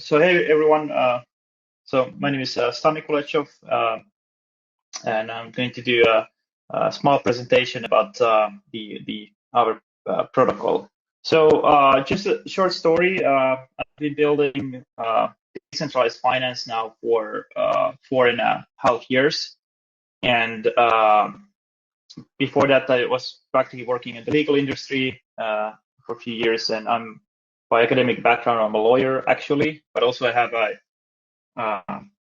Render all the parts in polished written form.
So hey everyone. So my name is Stani Kulechov, and I'm going to do a small presentation about the Aave protocol. So just a short story. I've been building decentralized finance now for 4.5 years, and before that I was practically working in the legal industry for a few years, and I'm by academic background, I'm a lawyer actually, but also I have a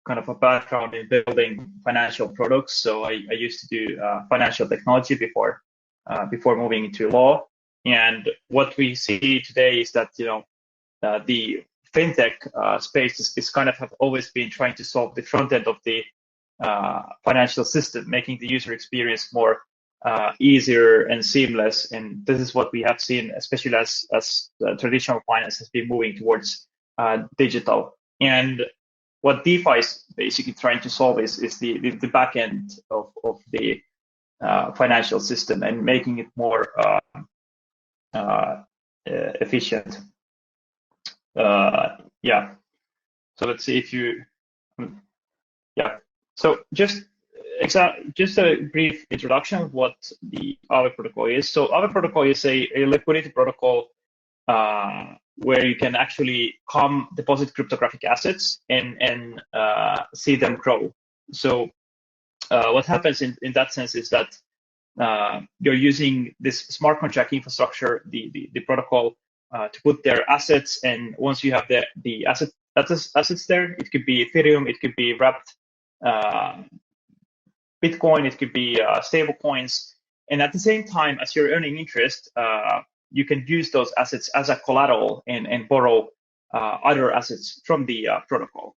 kind of a background in building financial products. So I used to do financial technology before moving into law. And what we see today is that the fintech space is kind of have always been trying to solve the front end of the financial system, making the user experience more easier and seamless. And this is what we have seen, especially as traditional finance has been moving towards digital. And what DeFi is basically trying to solve is the back end of the financial system and making it more efficient. Yeah. So let's see if you. Yeah. So just a brief introduction of what the Aave protocol is. So Aave protocol is a liquidity protocol where you can actually deposit cryptographic assets and see them grow. So what happens in that sense is that you're using this smart contract infrastructure, the protocol, to put their assets, and once you have the assets there, it could be Ethereum, it could be wrapped Bitcoin, it could be stable coins, and at the same time as you're earning interest, you can use those assets as a collateral and borrow other assets from the protocol.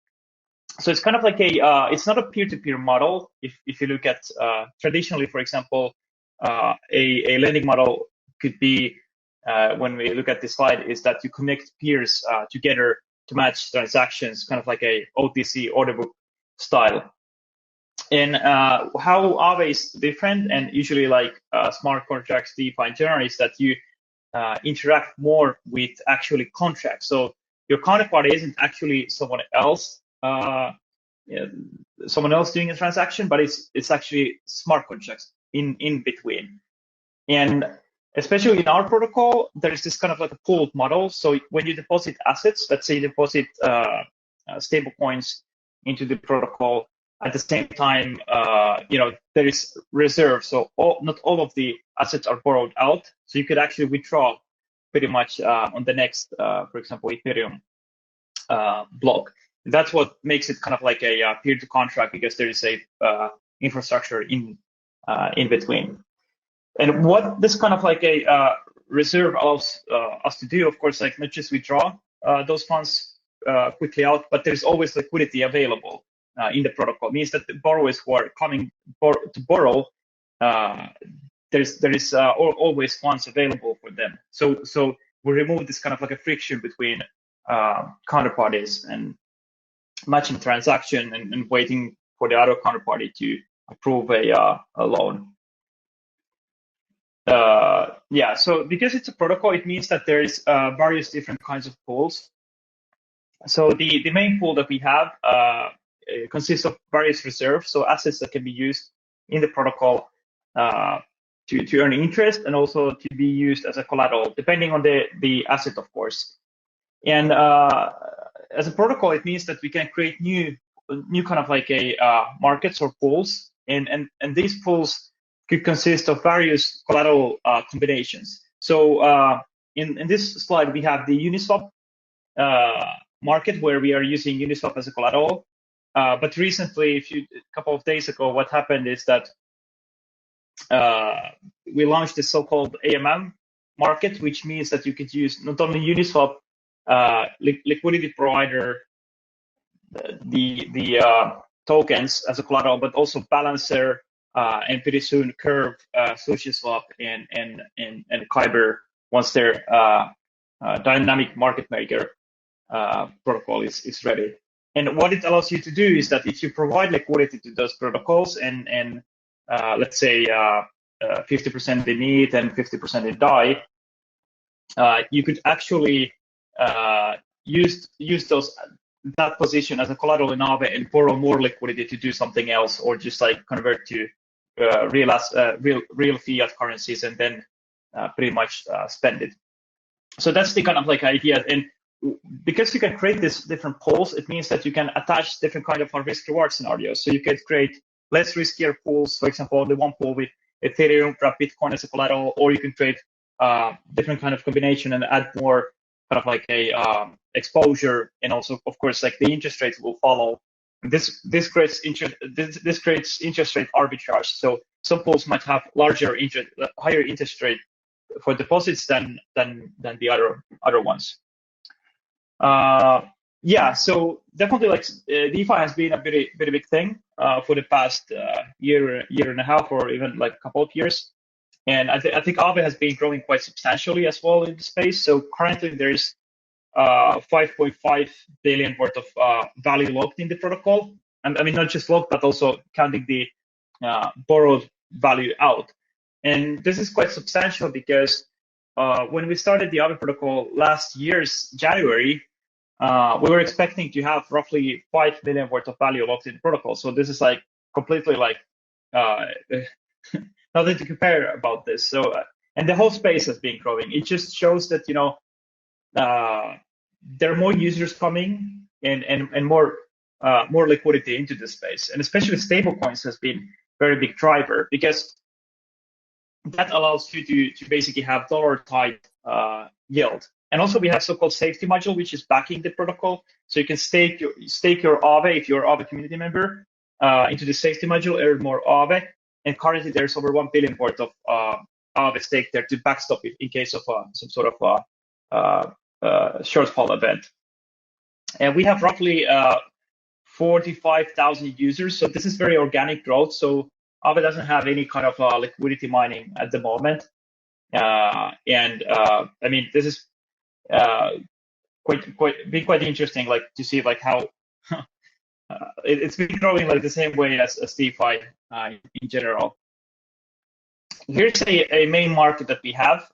So it's kind of like it's not a peer-to-peer model. If you look at traditionally, for example, a lending model could be, when we look at this slide, is that you connect peers together to match transactions, kind of like a OTC order book style. And how Aave is different, and usually like smart contracts, DeFi in general, is that you interact more with actually contracts. So your counterparty isn't actually someone else doing a transaction, but it's actually smart contracts in between. And especially in our protocol, there is this kind of like a pooled model. So when you deposit assets, let's say you deposit stable coins into the protocol, at the same time, there is reserve. So not all of the assets are borrowed out. So you could actually withdraw pretty much on the next, for example, Ethereum block. And that's what makes it kind of like a peer-to contract, because there is a infrastructure in between. And what this kind of like a reserve allows us to do, of course, like not just withdraw those funds quickly out, but there's always liquidity available in the protocol. It means that the borrowers who are coming to borrow, there is always funds available for them. So we remove this kind of like a friction between counterparties and matching transaction and waiting for the other counterparty to approve a loan. So because it's a protocol, it means that there is various different kinds of pools. So the main pool that we have consists of various reserves, so assets that can be used in the protocol to earn interest, and also to be used as a collateral, depending on the asset, of course. And as a protocol, it means that we can create new kind of like a markets or pools, and these pools could consist of various collateral combinations. So in this slide, we have the Uniswap market, where we are using Uniswap as a collateral. But recently, a couple of days ago, what happened is that we launched the so-called AMM market, which means that you could use not only Uniswap liquidity provider, the tokens as a collateral, but also Balancer, and pretty soon Curve, SushiSwap, and Kyber, once their dynamic market maker protocol is ready. And what it allows you to do is that if you provide liquidity to those protocols, and let's say 50% in ETH and 50% in DAI, you could actually use those that position as a collateral in Aave and borrow more liquidity to do something else, or just like convert to real fiat currencies and then pretty much spend it. So that's the kind of like idea. And because you can create these different pools, it means that you can attach different kind of risk reward scenarios. So you can create less riskier pools, for example, the one pool with Ethereum, Bitcoin as a collateral, or you can create different kind of combination and add more kind of like a exposure, and also, of course, like the interest rates will follow. This creates interest rate arbitrage. So some pools might have higher interest rate for deposits than the other ones. Yeah, so definitely like DeFi has been a very big thing for the past year and a half, or even like a couple of years. And I think Aave has been growing quite substantially as well in the space. So currently there's 5.5 billion worth of value locked in the protocol. And I mean, not just locked, but also counting the borrowed value out. And this is quite substantial because when we started the Aave protocol last year's January, we were expecting to have roughly 5 million worth of value locked in the protocol. So this is like completely like nothing to compare about this. So and the whole space has been growing. It just shows that, you know, there are more users coming and more liquidity into the space, and especially stablecoins has been very big driver, because that allows you to basically have dollar tied yield. And also we have so-called safety module, which is backing the protocol. So you can stake your Aave if you're an Aave community member into the safety module, earn more Aave. And currently there's over 1 billion worth of Aave stake there to backstop it in case of some sort of shortfall event. And we have roughly 45,000 users. So this is very organic growth. So Aave doesn't have any kind of liquidity mining at the moment. I mean, this is quite interesting, like to see like how it's been growing like the same way as DeFi in general. Here's a main market that we have.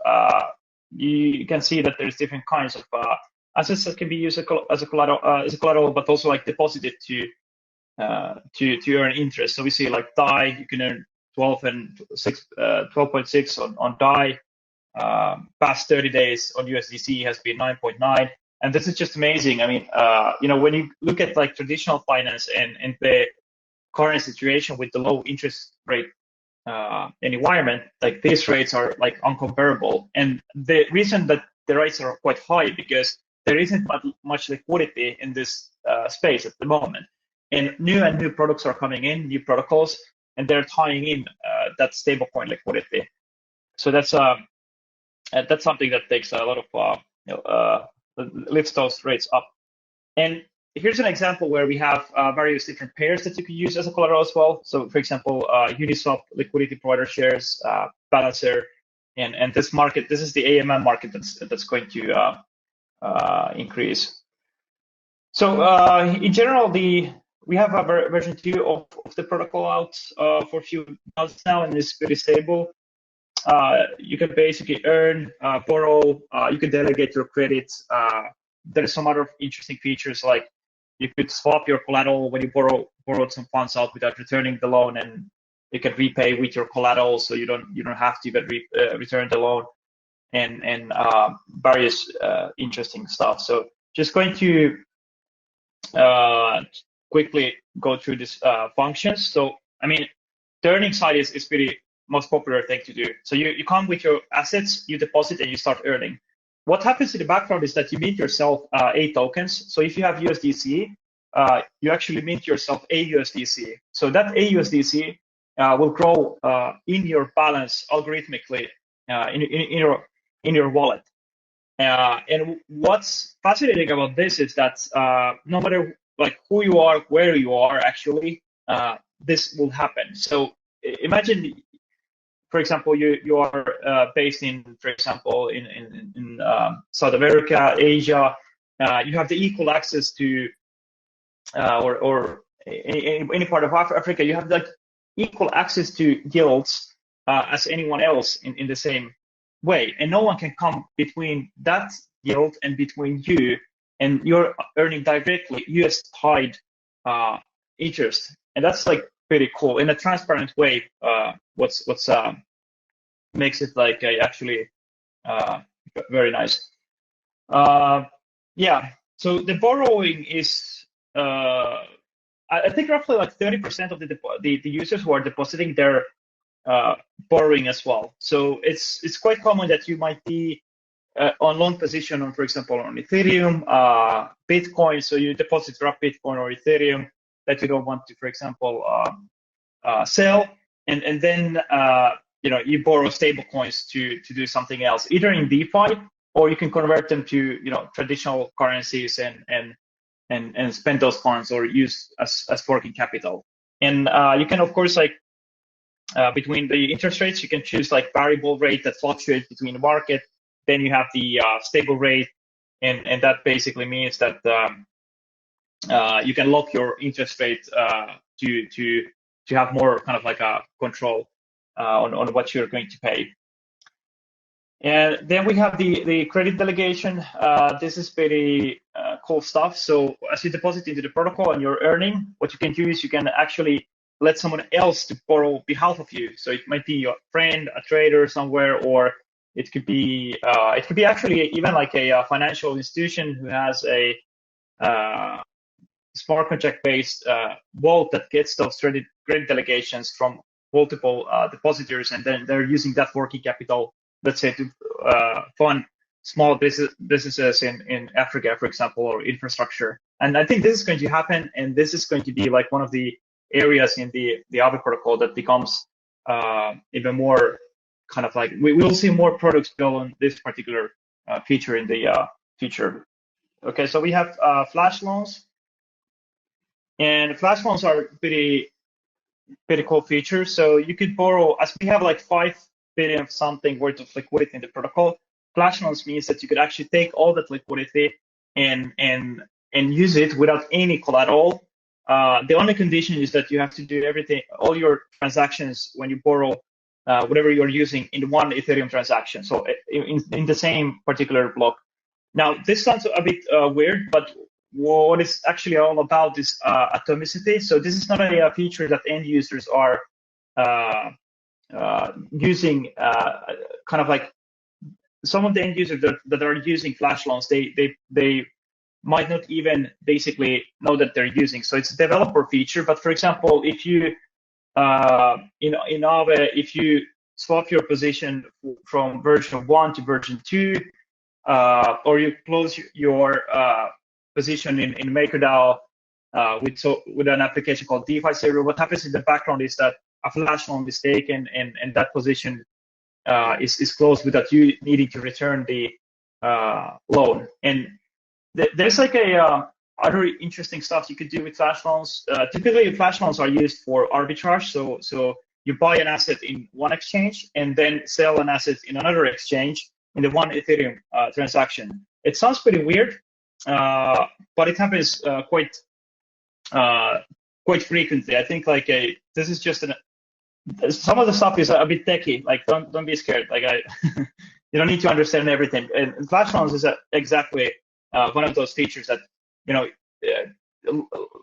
You can see that there's different kinds of assets that can be used as a collateral, but also like deposited to earn interest. So we see like DAI, you can earn 12.6 on DAI. Past 30 days on USDC has been 9.9, and this is just amazing. I mean, you know, when you look at like traditional finance and the current situation with the low interest rate environment, like these rates are like uncomparable. And the reason that the rates are quite high because there isn't much liquidity in this space at the moment, and new products are coming in, new protocols, and they're tying in that stablecoin liquidity. So that's something that takes a lot of lifts those rates up. And here's an example where we have various different pairs that you can use as a collateral as well. So, for example, Uniswap liquidity provider shares, Balancer, and this market. This is the AMM market that's going to increase. So, in general, we have a version 2 of the protocol out for a few months now, and it's pretty stable. You can basically earn, borrow, you can delegate your credits. There's some other interesting features, like you could swap your collateral when you borrowed some funds out without returning the loan, and you can repay with your collateral, so you don't have to even return the loan, and various interesting stuff. So just going to quickly go through these functions. So I mean, the earning side is pretty most popular thing to do. So you come with your assets, you deposit, and you start earning. What happens in the background is that you mint yourself A tokens. So if you have USDC, you actually mint yourself AUSDC. So that AUSDC will grow in your balance algorithmically in your wallet. And what's fascinating about this is that no matter like who you are, where you are, actually, this will happen. So imagine, for example, you are based in, for example, in South America, Asia. You have the equal access to, or any part of Africa. You have like equal access to yields as anyone else in the same way, and no one can come between that yield and between you and you're earning directly US tied interest, and that's like pretty cool in a transparent way. What's makes it like actually very nice. Yeah, so the borrowing is I think roughly like 30% of the users who are depositing their borrowing as well. So it's quite common that you might be on long position on, for example, on Ethereum, Bitcoin. So you deposit rough Bitcoin or Ethereum that you don't want to, for example, sell, and then you borrow stable coins to do something else, either in DeFi, or you can convert them to traditional currencies and spend those coins or use as working capital. And you can, of course, like between the interest rates, you can choose like variable rate that fluctuates between the market. Then you have the stable rate, and that basically means that you can lock your interest rate to have more kind of like a control on what you're going to pay. And then we have the credit delegation. This is pretty cool stuff. So as you deposit into the protocol and you're earning, what you can do is you can actually let someone else to borrow on behalf of you. So it might be your friend, a trader somewhere, or it could be actually even like a financial institution who has a smart contract-based wallet that gets those credit delegations from multiple depositors, and then they're using that working capital, let's say, to fund small businesses in Africa, for example, or infrastructure. And I think this is going to happen, and this is going to be like one of the areas in the Aave protocol that becomes even more kind of like, we will see more products built on this particular feature in the future. Okay, so we have flash loans, and flash loans are pretty cool feature. So you could borrow, as we have like 5 billion something worth of liquidity in the protocol. Flash loans means that you could actually take all that liquidity and use it without any collateral. The only condition is that you have to do everything, all your transactions when you borrow whatever you're using in one Ethereum transaction. So in the same particular block. Now this sounds a bit weird, but what it's actually all about is atomicity. So this is not a feature that end users are using. Kind of like some of the end users that are using flash loans, they might not even basically know that they're using. So it's a developer feature. But for example, if you in Aave, if you swap your position from version 1 to version 2, or you close your position in MakerDAO with an application called DeFi Server, what happens in the background is that a flash loan is taken and that position is closed without you needing to return the loan. And there's like other interesting stuff you could do with flash loans. Typically, flash loans are used for arbitrage. So you buy an asset in one exchange and then sell an asset in another exchange in the one Ethereum transaction. It sounds pretty weird, but it happens quite frequently. I think like this is just some of the stuff is a bit techy. Like don't be scared. Like you don't need to understand everything. And flash loans is exactly one of those features that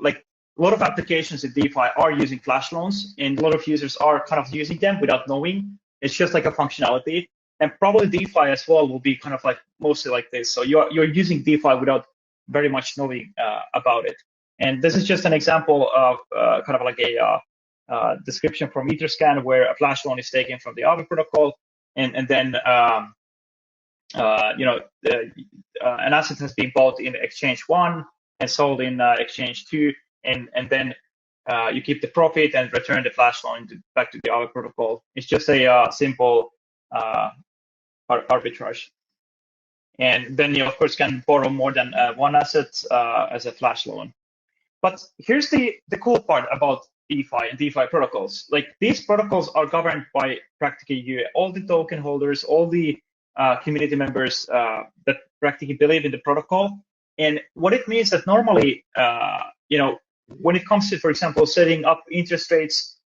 like a lot of applications in DeFi are using flash loans, and a lot of users are kind of using them without knowing. It's just like a functionality. And probably DeFi as well will be kind of like mostly like this. So you're using DeFi without very much knowing about it. And this is just an example of kind of like a description from Etherscan where a flash loan is taken from the Aave protocol, and then an asset has been bought in exchange 1 and sold in exchange 2, and then you keep the profit and return the flash loan back to the Aave protocol. It's just a simple arbitrage. And then you, of course, can borrow more than one asset as a flash loan. But here's the cool part about DeFi and DeFi protocols. Like, these protocols are governed by practically you, all the token holders, all the community members that practically believe in the protocol. And what it means that normally, when it comes to, for example, setting up interest rates,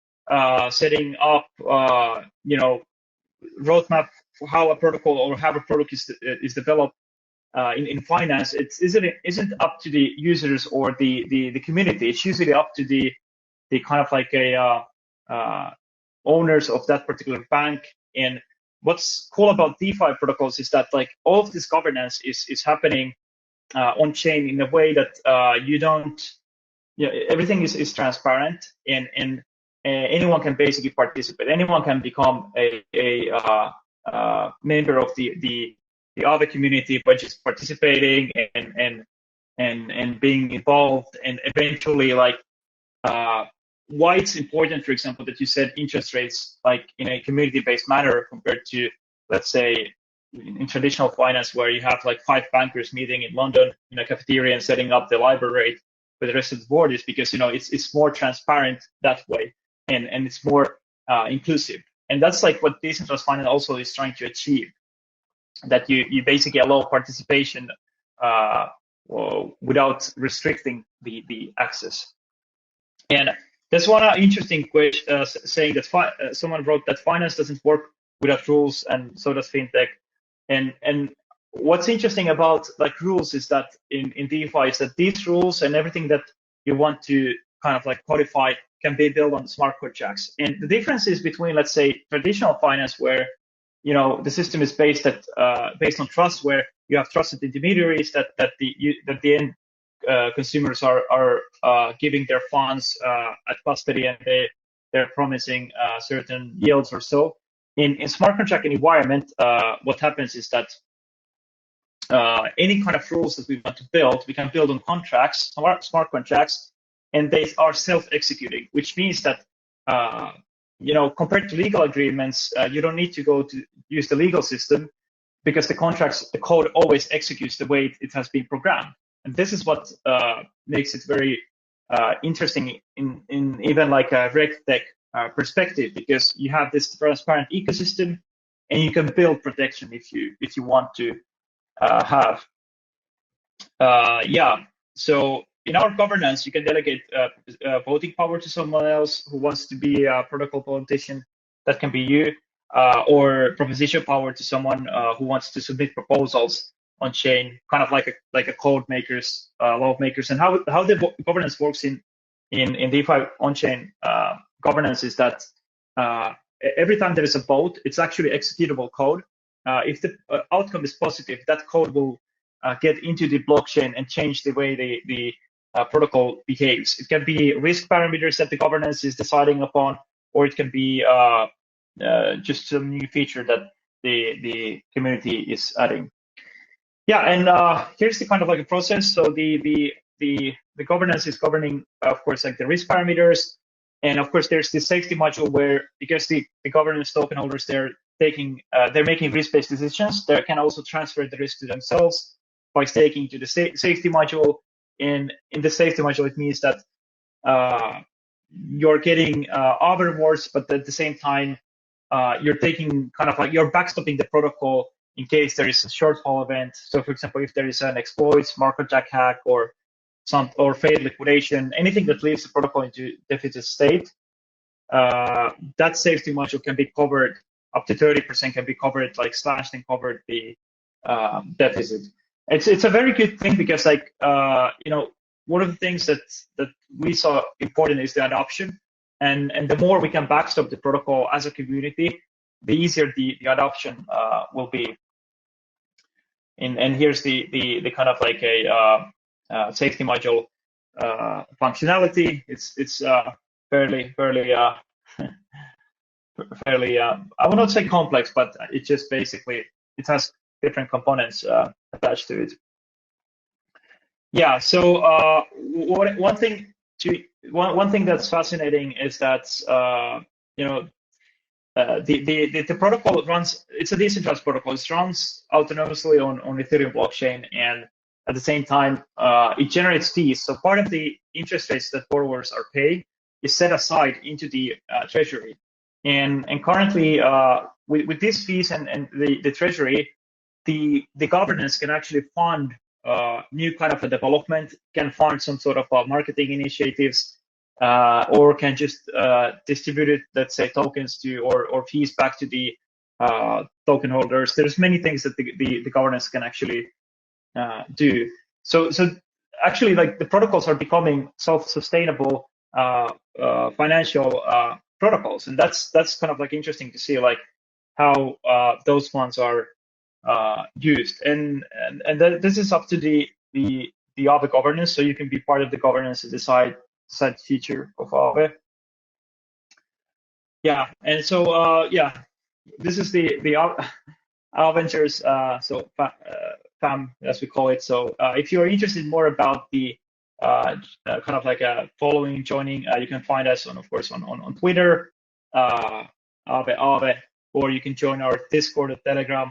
setting up, roadmap for how a protocol or how a product is developed, in finance, isn't up to the users or the community. It's usually up to the kind of like owners of that particular bank. And what's cool about DeFi protocols is that like all of this governance is happening on chain in a way that you don't, everything is transparent, and anyone can basically participate. Anyone can become a member of the Aave community by just participating and being involved, and eventually like why it's important, for example, that you set interest rates like in a community-based manner compared to, let's say, in traditional finance where you have like 5 bankers meeting in London in a cafeteria and setting up the LIBOR rate with the rest of the board, is because it's more transparent that way, and it's more inclusive. And that's like what decentralized finance also is trying to achieve, that you basically allow participation without restricting the access. And there's one interesting question saying that someone wrote that finance doesn't work without rules, and so does fintech. And what's interesting about like rules is that in DeFi is that these rules and everything that you want to kind of like codify can be built on smart contracts. And the difference is between, let's say, traditional finance, where the system is based on trust, where you have trusted intermediaries that the end consumers are giving their funds at custody, and they're promising certain yields or so. In smart contract environment, what happens is that any kind of rules that we want to build, we can build on contracts, smart contracts, and they are self-executing, which means that compared to legal agreements, you don't need to go to use the legal system, because the code always executes the way it has been programmed. And this is what makes it very interesting in even like a RegTech perspective, because you have this transparent ecosystem, and you can build protection if you want to have. So in our governance, you can delegate voting power to someone else who wants to be a protocol politician. That can be you, or proposition power to someone who wants to submit proposals on chain, kind of like a code makers, law makers. And how the governance works in DeFi on chain governance is that every time there is a vote, it's actually executable code. If the outcome is positive, that code will get into the blockchain and change the way the protocol behaves. It can be risk parameters that the governance is deciding upon, or it can be just some new feature that the community is adding. Yeah, and here's the kind of like a process. So the governance is governing, of course, like the risk parameters, and of course there's the safety module where, because the governance token holders, they're making risk-based decisions, they can also transfer the risk to themselves by staking to the safety module. In the safety module, it means that you're getting Aave rewards, but at the same time, you're taking kind of like you're backstopping the protocol in case there is a shortfall event. So, for example, if there is an exploit, smart contract hack, or failed liquidation, anything that leaves the protocol into deficit state, that safety module can be covered up to 30%, can be covered, like slashed and covered the deficit. It's a very good thing, because like one of the things that we saw important is the adoption, and the more we can backstop the protocol as a community, the easier the adoption will be. And here's the kind of like a safety module functionality. It's fairly I would not say complex, but it just basically it has different components attached to it. Yeah. So one thing that's fascinating is that the protocol runs. It's a decentralized protocol. It runs autonomously on Ethereum blockchain, and at the same time, it generates fees. So part of the interest rates that borrowers are paying is set aside into the treasury. And currently, with these fees and the treasury, the governance can actually fund new kind of a development, can fund some sort of marketing initiatives, or can just distribute it, let's say, tokens to or fees back to the token holders. There's many things that the governance can actually do. So actually, like the protocols are becoming self-sustainable financial protocols, and that's kind of like interesting to see like how those funds are used. And this is up to the Aave governance, so you can be part of the governance and decide the future of Aave. Yeah, and so yeah, this is the Avengers Fam, as we call it. So if you're interested more about the kind of like following, joining, you can find us on, of course, on Twitter, Aave, or you can join our Discord or Telegram.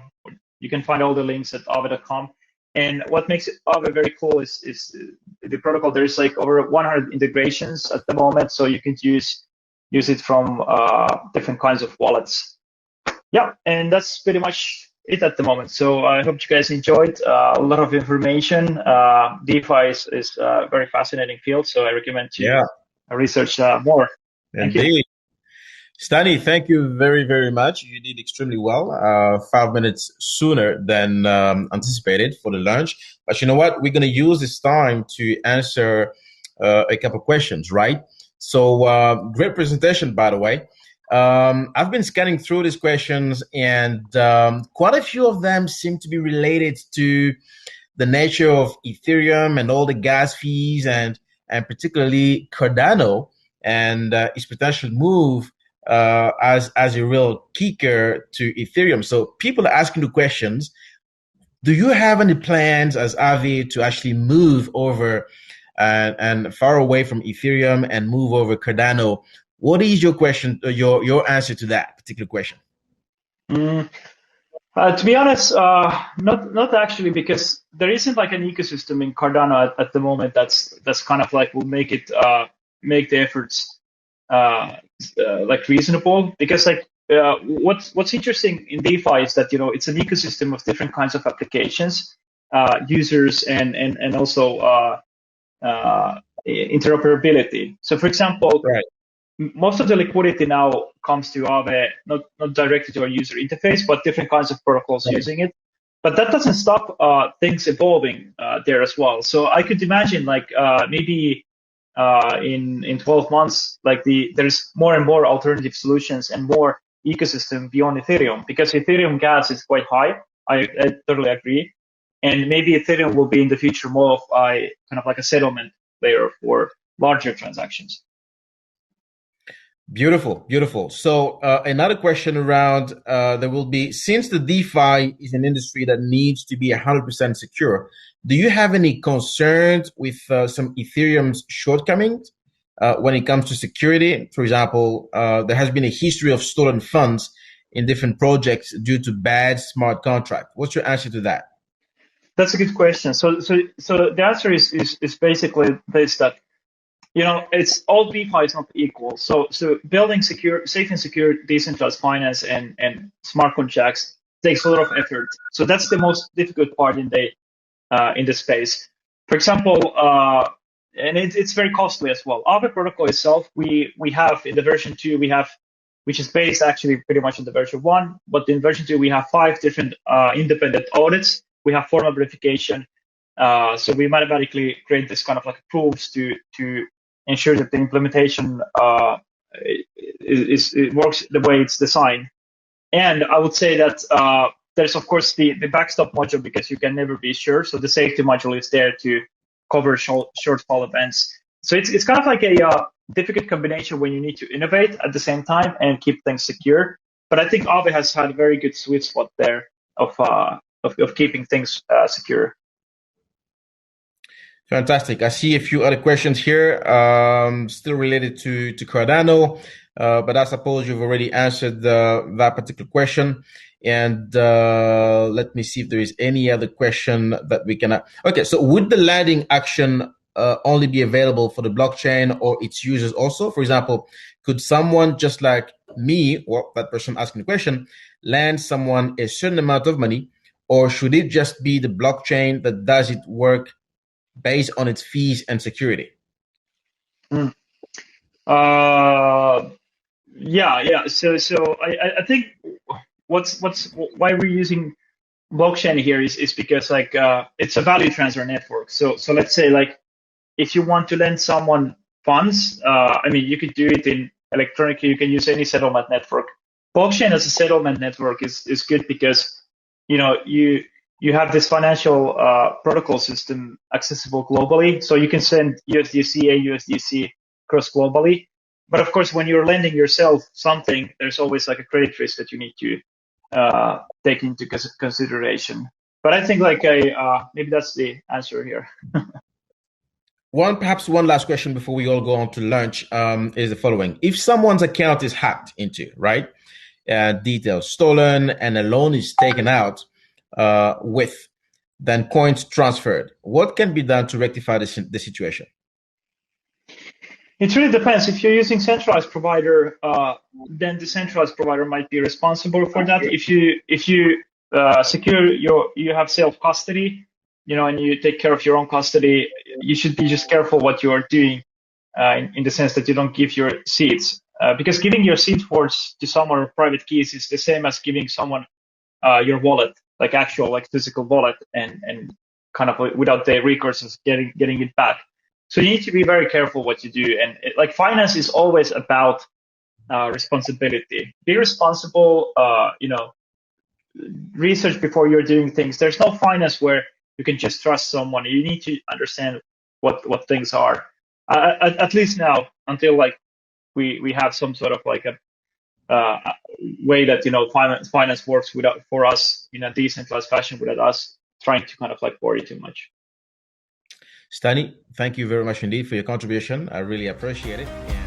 You can find all the links at aave.com. And what makes Aave very cool is the protocol. There's like over 100 integrations at the moment, so you can use it from different kinds of wallets. Yeah, and that's pretty much it at the moment. So I hope you guys enjoyed a lot of information. DeFi is a very fascinating field, so I recommend to research more. Thank you. Indeed. Stani, thank you very, very much. You did extremely well, 5 minutes sooner than anticipated for the lunch. But you know what? We're going to use this time to answer a couple questions, right? So great presentation, by the way. I've been scanning through these questions, and quite a few of them seem to be related to the nature of Ethereum and all the gas fees, and particularly Cardano and its potential move as a real kicker to Ethereum. So people are asking the questions: do you have any plans as Aave to actually move over and far away from Ethereum and move over Cardano? What is your question, your answer to that particular question? To be honest, not actually, because there isn't like an ecosystem in Cardano at the moment that's kind of like will make it make the efforts like reasonable. Because like what's interesting in DeFi is that it's an ecosystem of different kinds of applications, users, and also interoperability. So for example, Right. most of the liquidity now comes to Aave, not directly to our user interface, but different kinds of protocols using it. But that doesn't stop things evolving there as well. So I could imagine like maybe in 12 months, like there's more and more alternative solutions and more ecosystem beyond Ethereum, because Ethereum gas is quite high. I totally agree. And maybe Ethereum will be in the future more of a kind of like a settlement layer for larger transactions. Beautiful, beautiful. So another question around there will be, since the DeFi is an industry that needs to be 100% secure, do you have any concerns with some Ethereum's shortcomings when it comes to security? For example, there has been a history of stolen funds in different projects due to bad smart contract. What's your answer to that? That's a good question. So the answer is basically this, that it's all DeFi is not equal. So building safe and secure decentralized finance and smart contracts takes a lot of effort. So that's the most difficult part in the space. For example, and it's very costly as well. Aave protocol itself, we have in the version 2, we have, which is based actually pretty much on the version 1, but in version 2 we have 5 different independent audits. We have formal verification. So we mathematically create this kind of like proofs to ensure that the implementation it works the way it's designed. And I would say that there's of course the backstop module, because you can never be sure. So the safety module is there to cover shortfall events. So it's kind of like a difficult combination when you need to innovate at the same time and keep things secure. But I think Aave has had a very good sweet spot there of keeping things secure. Fantastic. I see a few other questions here, still related to Cardano, but I suppose you've already answered that particular question. And let me see if there is any other question that we can. Okay, so would the landing action only be available for the blockchain or its users also? For example, could someone just like me, or that person asking the question, lend someone a certain amount of money, or should it just be the blockchain that does it work based on its fees and security? Yeah. So I think why we're using blockchain here is because like it's a value transfer network. So let's say like if you want to lend someone funds, I mean you could do it in electronically. You can use any settlement network. Blockchain as a settlement network is good because you have this financial protocol system accessible globally, so you can send USDC, AUSDC across globally. But of course, when you're lending yourself something, there's always like a credit risk that you need to take into consideration. But I think like maybe that's the answer here. Perhaps one last question before we all go on to lunch is the following. If someone's account is hacked into, right, details stolen and a loan is taken out then coins transferred, what can be done to rectify the situation? It really depends. If you're using centralized provider, then the centralized provider might be responsible for that. If you secure you have self custody, and you take care of your own custody, you should be just careful what you are doing, in the sense that you don't give your seeds, because giving your seed words to someone or private keys is the same as giving someone your wallet, like actual like physical wallet, and kind of without the recourse of getting it back. So you need to be very careful what you do. And like finance is always about responsibility. Be responsible, research before you're doing things. There's no finance where you can just trust someone. You need to understand what things are. At least now, until like we have some sort of like a way that finance works for us in a decentralized fashion without us trying to kind of like worry too much. Stani, thank you very much indeed for your contribution. I really appreciate it.